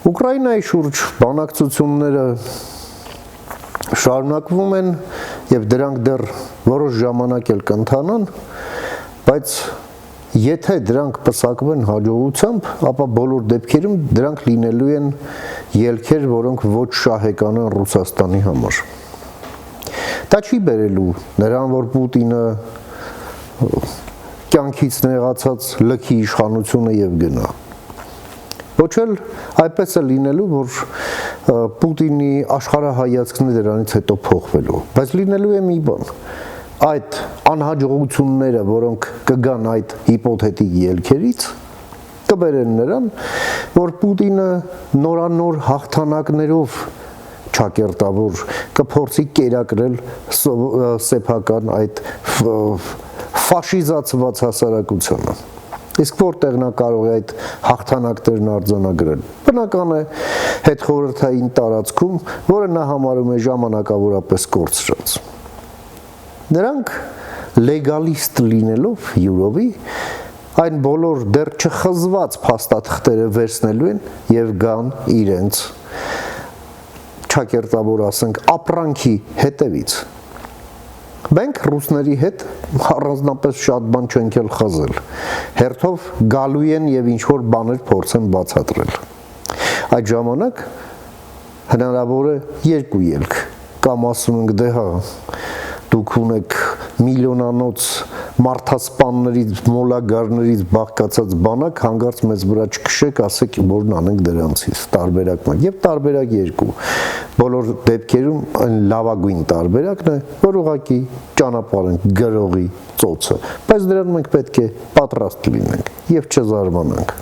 Ուկրաինայի շուրջ բանակցությունները շարունակվում են եւ դրանք դեռ որոշ ժամանակ էլ կընթանան, բայց եթե դրանք պսակվեն հաջողությամբ, ապա բոլոր դեպքերում դրանք լինելու են ելքեր, որոնք ոչ շահեկան են Ռուսաստանի համար։ Դա չի բերելու նրան, որ Պուտինը կյանքից նեղացած լքի իշխանությունը եւ գնա։ Ոչ էլ այդպես է լինելու, որ Պուտինի աշխարհահայացքն դրանից հետո փոխվելու, բայց լինելու է մի բան, այդ անհաջողությունները, որոնք կգան այդ հիպոթետիկ ելքերից, կբերեն նրան, որ Պուտինը նորանոր հաղթանակներով ճակերտավոր կփորձի կերակրել սեփական այդ ֆաշիզացված հասարակությունը։ Իսկ որտեղ նա կարող է այդ հաղթանակներն արձանագրել։ Բնական է հետխորհրդային տարածքում, որը նա համարում է ժամանակավորապես կորցրած։ Նրանք լեգալիստ լինելով յուրովի այն բոլոր դեռ չխզված փաստաթղթերը վերցնելու են եւ գան իրենց ճակերտավոր ասենք ապրանքի հետևից։ Մենք ռուսների հետ առանձնապես շատ բան չենք էլ խզել։ Հերթով գալու են եւ ինչ որ բաներ փորձեն բացատրել։ Այդ ժամանակ հնարավոր է երկու ելք, կամ ասում ենք դե հա, դուք ունեք միլիոնանոց մարդասպաններից, մոլագարներից բաղկացած բանակ, հանգարց մեզ վրա չքշեք, ասեք, որն անենք դրանցից, տարբերակ մեկ, եւ տարբերակ երկու, բոլոր դեպքերում այն լավագույն տարբերակն է, որ ուղղակի ճանապարհենք գրողի ծոցը, բայց դրան մենք պետք է պատրաստ լինենք եւ չզարմանանք։